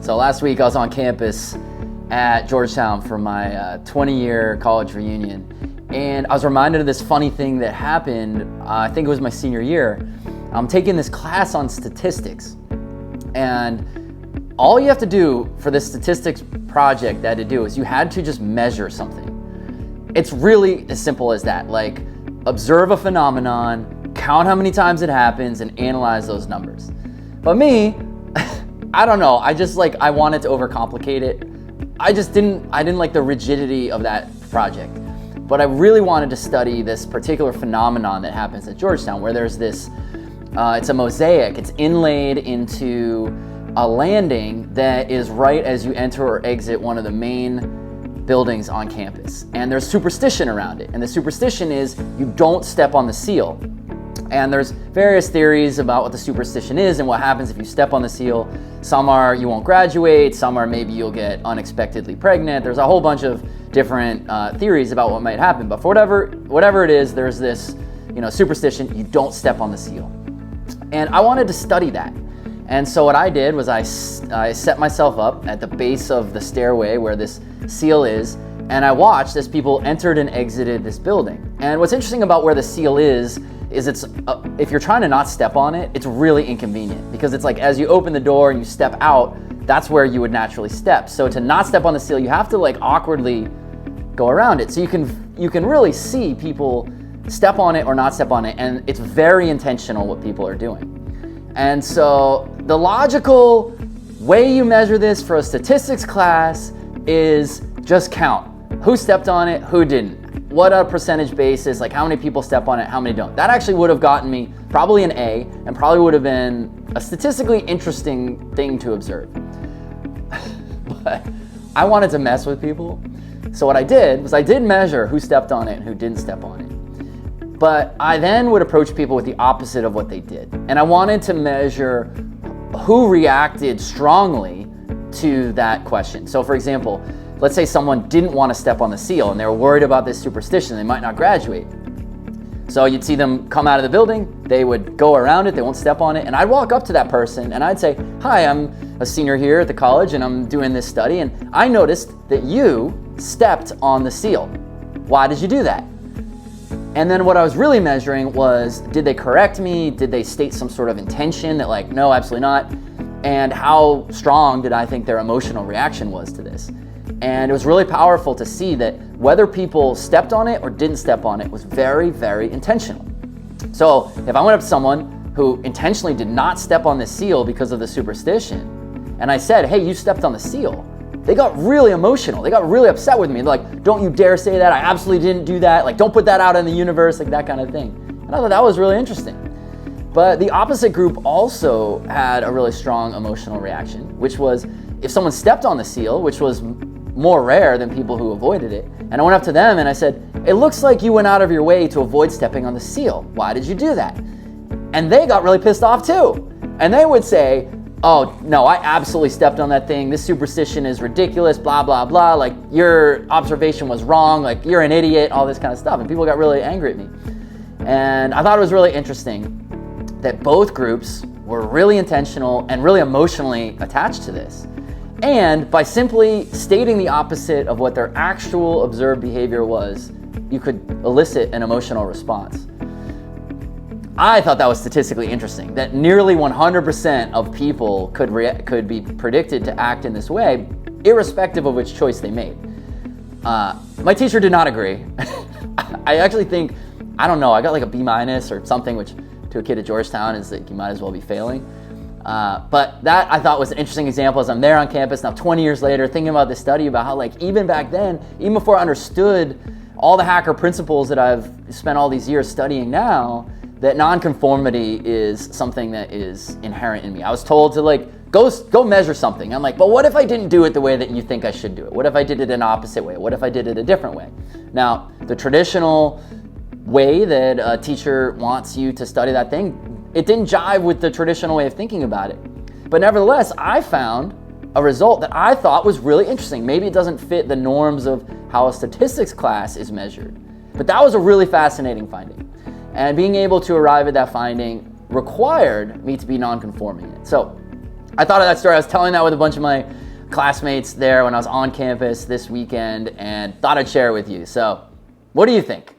So last week I was on campus at Georgetown for my 20-year college reunion, and I was reminded of this funny thing that happened. I think it was my senior year. I'm taking this class on statistics, and all you have to do for this statistics project that I had to do is you had to just measure something. It's really as simple as that, like observe a phenomenon, count how many times it happens, and analyze those numbers. But me, I don't know, I wanted to overcomplicate it. I didn't like the rigidity of that project. But I really wanted to study this particular phenomenon that happens at Georgetown, where there's this, it's a mosaic, it's inlaid into a landing that is right as you enter or exit one of the main buildings on campus. And there's superstition around it. And the superstition is you don't step on the seal. And there's various theories about what the superstition is and what happens if you step on the seal. Some are you won't graduate, some are maybe you'll get unexpectedly pregnant. There's a whole bunch of different theories about what might happen. But for whatever it is, there's this superstition, you don't step on the seal. And I wanted to study that. And so what I did was I set myself up at the base of the stairway where this seal is, and I watched as people entered and exited this building. And what's interesting about where the seal is it's if you're trying to not step on it, it's really inconvenient, because it's like as you open the door and you step out, that's where you would naturally step. So to not step on the seal, you have to awkwardly go around it. So you can really see people step on it or not step on it, and it's very intentional what people are doing. And so the logical way you measure this for a statistics class is just count. Who stepped on it, who didn't? What a percentage basis, like how many people step on it, how many don't. That actually would have gotten me probably an A, and probably would have been a statistically interesting thing to observe. But I wanted to mess with people. So what I did was I did measure who stepped on it and who didn't step on it. But I then would approach people with the opposite of what they did. And I wanted to measure who reacted strongly to that question. So for example, let's say someone didn't want to step on the seal and they were worried about this superstition, they might not graduate. So you'd see them come out of the building, they would go around it, they won't step on it, and I'd walk up to that person and I'd say, hi, I'm a senior here at the college and I'm doing this study, and I noticed that you stepped on the seal. Why did you do that? And then what I was really measuring was, did they correct me? Did they state some sort of intention that no, absolutely not? And how strong did I think their emotional reaction was to this? And it was really powerful to see that whether people stepped on it or didn't step on it was very, very intentional. So if I went up to someone who intentionally did not step on the seal because of the superstition, and I said, hey, you stepped on the seal, they got really emotional. They got really upset with me. They're like, don't you dare say that. I absolutely didn't do that. Don't put that out in the universe, that kind of thing. And I thought that was really interesting. But the opposite group also had a really strong emotional reaction, which was if someone stepped on the seal, which was more rare than people who avoided it. And I went up to them and I said, it looks like you went out of your way to avoid stepping on the seal. Why did you do that? And they got really pissed off too. And they would say, oh no, I absolutely stepped on that thing. This superstition is ridiculous, blah, blah, blah. Your observation was wrong. You're an idiot, all this kind of stuff. And people got really angry at me. And I thought it was really interesting that both groups were really intentional and really emotionally attached to this. And by simply stating the opposite of what their actual observed behavior was, you could elicit an emotional response. I thought that was statistically interesting, that nearly 100% of people could be predicted to act in this way, irrespective of which choice they made. My teacher did not agree. I actually think, I don't know, I got a B- or something, which to a kid at Georgetown is that you might as well be failing. But that I thought was an interesting example as I'm there on campus now 20 years later thinking about this study about how even back then, even before I understood all the hacker principles that I've spent all these years studying now, that nonconformity is something that is inherent in me. I was told to go measure something. I'm like, but what if I didn't do it the way that you think I should do it? What if I did it an opposite way? What if I did it a different way? Now, the traditional way that a teacher wants you to study that thing, it didn't jive with the traditional way of thinking about it. But nevertheless, I found a result that I thought was really interesting. Maybe it doesn't fit the norms of how a statistics class is measured, but that was a really fascinating finding. And being able to arrive at that finding required me to be non-conforming it. So I thought of that story. I was telling that with a bunch of my classmates there when I was on campus this weekend, and thought I'd share it with you. So what do you think?